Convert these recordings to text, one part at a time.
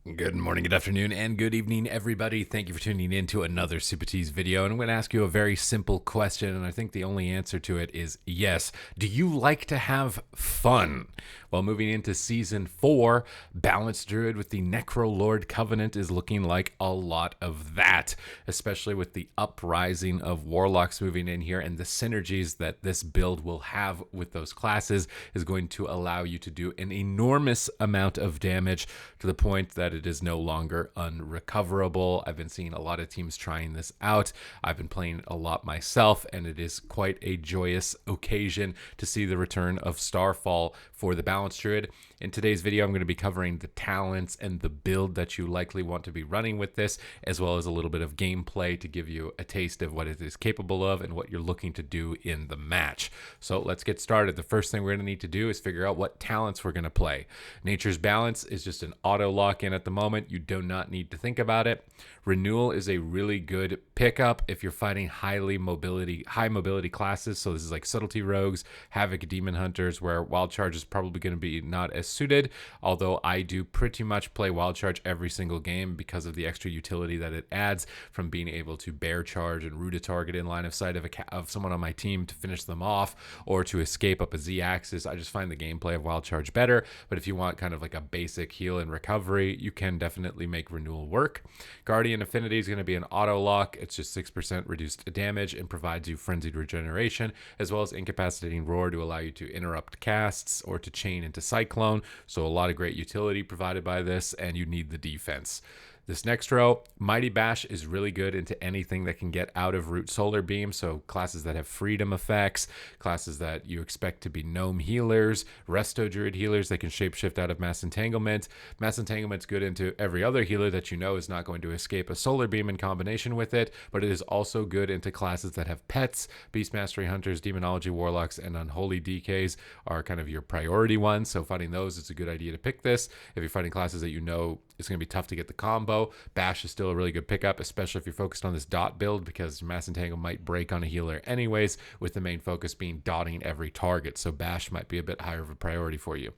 Good morning, good afternoon, and good evening, everybody. Thank you for tuning in to another Supatease video. And I'm going to ask you a very simple question, and I think the only answer to it is yes. Do you like to have fun? Well, moving into Season 4, Balanced Druid with the Necrolord Covenant is looking like a lot of that, especially with the uprising of Warlocks moving in here, and the synergies that this build will have with those classes is going to allow you to do an enormous amount of damage to the point that it is no longer unrecoverable. I've been seeing a lot of teams trying this out. I've been playing a lot myself, and it is quite a joyous occasion to see the return of Starfall for the Balanced Druid. In today's video, I'm going to be covering the talents and the build that you likely want to be running with this, as well as a little bit of gameplay to give you a taste of what it is capable of and what you're looking to do in the match. So let's get started. The first thing we're going to need to do is figure out what talents we're going to play. Nature's Balance is just an auto lock-in at the moment. You do not need to think about it. Renewal is a really good pickup if you're fighting high mobility classes. So this is like Subtlety Rogues, Havoc Demon Hunters, where Wild Charge is probably going to be not as suited, although I do pretty much play Wild Charge every single game because of the extra utility that it adds from being able to bear charge and root a target in line of sight of someone on my team to finish them off or to escape up a Z-axis. I just find the gameplay of Wild Charge better, but if you want kind of like a basic heal and recovery, you can definitely make Renewal work. Guardian Affinity is going to be an auto lock. It's just 6% reduced damage and provides you Frenzied Regeneration, as well as Incapacitating Roar to allow you to interrupt casts or to chain into Cyclone. So a lot of great utility provided by this, and you need the defense. This next row, Mighty Bash is really good into anything that can get out of Root Solar Beam, so classes that have freedom effects, classes that you expect to be Gnome healers, Resto Druid healers that can shapeshift out of Mass Entanglement. Mass Entanglement's good into every other healer that you know is not going to escape a Solar Beam in combination with it, but it is also good into classes that have pets. Beast Mastery Hunters, Demonology Warlocks, and Unholy DKs are kind of your priority ones, so fighting those, it's a good idea to pick this. If you're fighting classes that you know it's going to be tough to get the combo, Bash is still a really good pickup, especially if you're focused on this dot build, because Mass Entangle might break on a healer anyways, with the main focus being dotting every target. So Bash might be a bit higher of a priority for you.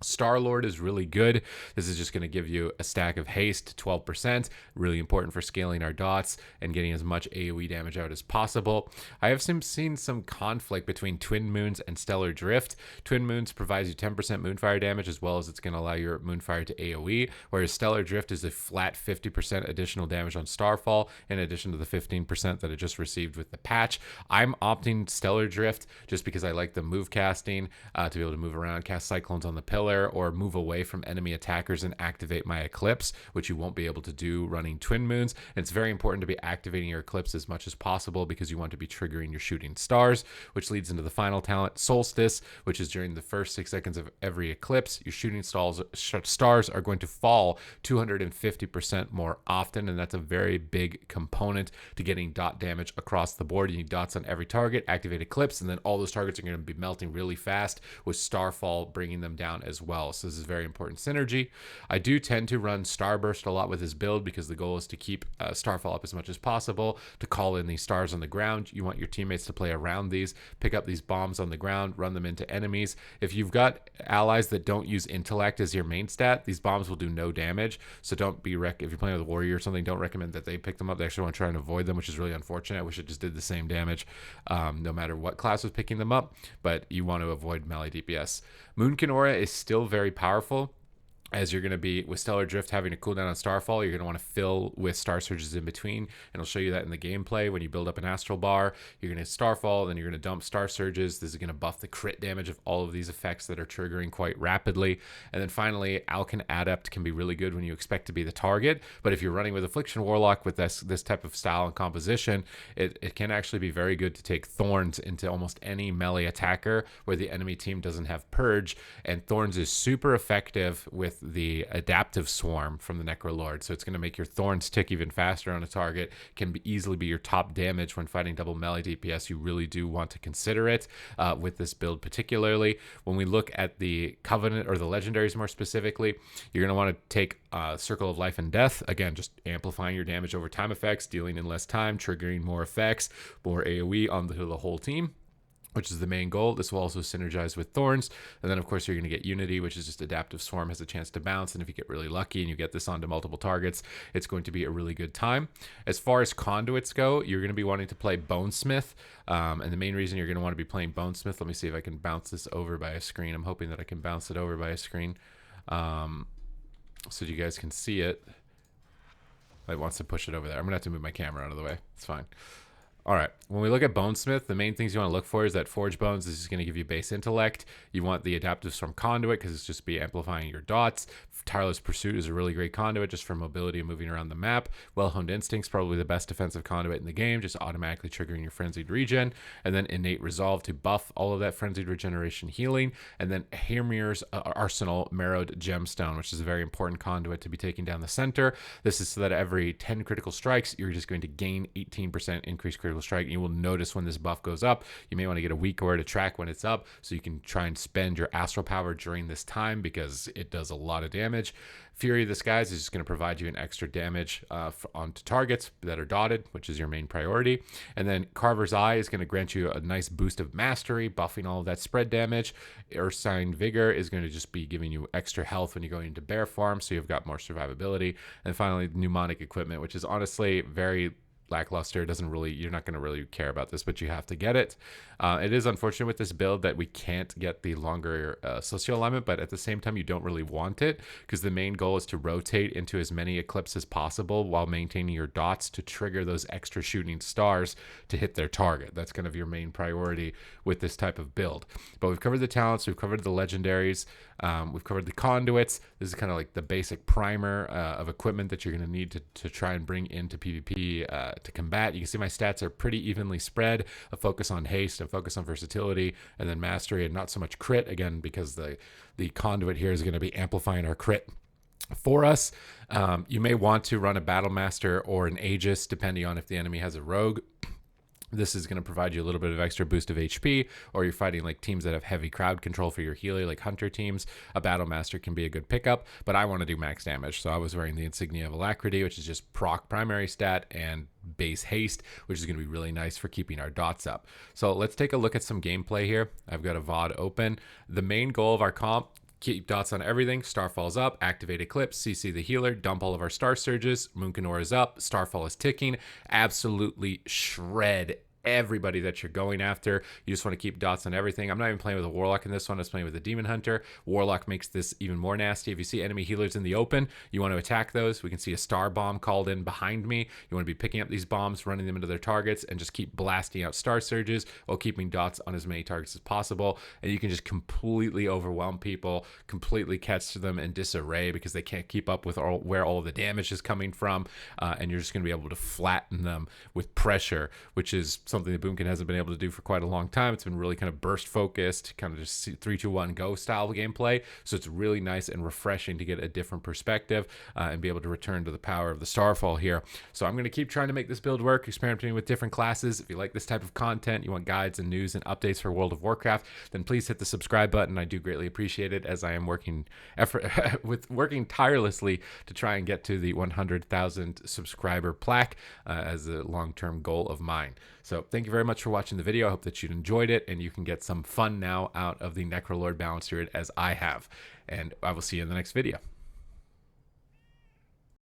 Star-Lord is really good. This is just going to give you a stack of haste, 12%, really important for scaling our dots and getting as much AoE damage out as possible. I have seen some conflict between Twin Moons and Stellar Drift. Twin Moons provides you 10% Moonfire damage, as well as it's going to allow your Moonfire to AoE, whereas Stellar Drift is a flat 50% additional damage on Starfall, in addition to the 15% that it just received with the patch. I'm opting Stellar Drift just because I like the move casting, to be able to move around, cast Cyclones on the pillar, or move away from enemy attackers and activate my Eclipse, which you won't be able to do running Twin Moons. And it's very important to be activating your Eclipse as much as possible because you want to be triggering your shooting stars, which leads into the final talent, Solstice, which is during the first 6 seconds of every eclipse, your shooting stars are going to fall 250% more often, and that's a very big component to getting dot damage across the board. You need dots on every target, activate Eclipse, and then all those targets are going to be melting really fast, with Starfall bringing them down as well. So this is very important synergy. I do tend to run Starburst a lot with this build because the goal is to keep Starfall up as much as possible, to call in these stars on the ground. You want your teammates to play around these, pick up these bombs on the ground, run them into enemies. If you've got allies that don't use Intellect as your main stat, these bombs will do no damage. So don't be if you're playing with a warrior or something, don't recommend that they pick them up. They actually want to try and avoid them, which is really unfortunate. I wish it just did the same damage no matter what class was picking them up, but you want to avoid melee DPS. Moonkin Aura is still very powerful, as you're going to be with Stellar Drift having a cooldown on Starfall. You're going to want to fill with Star Surges in between, and I'll show you that in the gameplay. When you build up an Astral Bar, you're going to Starfall, then you're going to dump Star Surges. This is going to buff the crit damage of all of these effects that are triggering quite rapidly. And then finally, Alkan Adept can be really good when you expect to be the target, but if you're running with Affliction Warlock with this type of style and composition, it can actually be very good to take Thorns into almost any melee attacker where the enemy team doesn't have Purge, and Thorns is super effective with the Adaptive Swarm from the Necrolord, so it's going to make your Thorns tick even faster on a target, can easily be your top damage when fighting double melee DPS. You really do want to consider it with this build particularly. When we look at the Covenant, or the Legendaries more specifically, you're going to want to take Circle of Life and Death, again, just amplifying your damage over time effects, dealing in less time, triggering more effects, more AoE onto the whole team. which is the main goal. This will also synergize with Thorns. And then, of course, you're going to get Unity, which is just Adaptive Swarm, has a chance to bounce. And if you get really lucky and you get this onto multiple targets, it's going to be a really good time. As far as Conduits go, you're going to be wanting to play Bonesmith. And the main reason you're going to want to be playing Bonesmith, let me see if I can bounce this over by a screen. I'm hoping that I can bounce it over by a screen so you guys can see it. It wants to push it over there. I'm going to have to move my camera out of the way. It's fine. All right, when we look at Bonesmith, the main things you want to look for is that Forge Bones is just going to give you base intellect. You want the Adaptive Storm Conduit because it's just be amplifying your dots. Tireless Pursuit is a really great conduit just for mobility and moving around the map. Well-Honed Instinct's probably the best defensive conduit in the game, just automatically triggering your Frenzied Regen. And then Innate Resolve to buff all of that Frenzied Regeneration healing. And then Hamir's Arsenal Marrowed Gemstone, which is a very important conduit to be taking down the center. This is so that every 10 critical strikes, you're just going to gain 18% increased critical strike, and you will notice when this buff goes up. You may want to get a weak aura to track when it's up so you can try and spend your astral power during this time because it does a lot of damage. Fury of the Skies is just going to provide you an extra damage onto targets that are dotted, which is your main priority. And then Carver's Eye is going to grant you a nice boost of mastery, buffing all of that spread damage. Earthsign Vigor is going to just be giving you extra health when you go into bear farm, so you've got more survivability. And finally, Mnemonic Equipment, which is honestly very lackluster. Doesn't really, you're not going to really care about this, but you have to get it. It is unfortunate with this build that we can't get the longer socio alignment, but at the same time you don't really want it because the main goal is to rotate into as many eclipses as possible while maintaining your dots to trigger those extra shooting stars to hit their target. That's kind of your main priority with this type of build. But we've covered the talents, we've covered the legendaries, we've covered the conduits. This is kind of like the basic primer of equipment that you're going to need to try and bring into PvP to combat. You can see my stats are pretty evenly spread. A focus on haste, a focus on versatility, and then mastery, and not so much crit, again, because the conduit here is going to be amplifying our crit for us. You may want to run a Battle Master or an Aegis, depending on if the enemy has a rogue. This is going to provide you a little bit of extra boost of HP, or you're fighting like teams that have heavy crowd control for your healer, like Hunter teams. A Battle Master can be a good pickup, but I want to do max damage. So I was wearing the Insignia of Alacrity, which is just proc primary stat and base haste, which is going to be really nice for keeping our dots up. So let's take a look at some gameplay here. I've got a VOD open. The main goal of our comp: keep dots on everything. Starfall's up, activate Eclipse, CC the healer, dump all of our Star Surges, Moonkin is up, Starfall is ticking. Absolutely shred everybody that you're going after. You just want to keep dots on everything. I'm not even playing with a Warlock in this one. I was playing with a Demon Hunter. Warlock makes this even more nasty. If you see enemy healers in the open, you want to attack those. We can see a Star Bomb called in behind me. You want to be picking up these bombs, running them into their targets, and just keep blasting out Star Surges while keeping dots on as many targets as possible. And you can just completely overwhelm people, completely catch them in disarray because they can't keep up with where all the damage is coming from. And you're just going to be able to flatten them with pressure, which is something that Moonkin hasn't been able to do for quite a long time. It's been really kind of burst focused, kind of just 3-2-1 go style gameplay. So it's really nice and refreshing to get a different perspective and be able to return to the power of the Starfall here. So I'm going to keep trying to make this build work, experimenting with different classes. If you like this type of content, you want guides and news and updates for World of Warcraft, then please hit the subscribe button. I do greatly appreciate it, as I am working tirelessly to try and get to the 100,000 subscriber plaque as a long-term goal of mine. So thank you very much for watching the video. I hope that you enjoyed it and you can get some fun now out of the Necrolord balance druid as I have. And I will see you in the next video.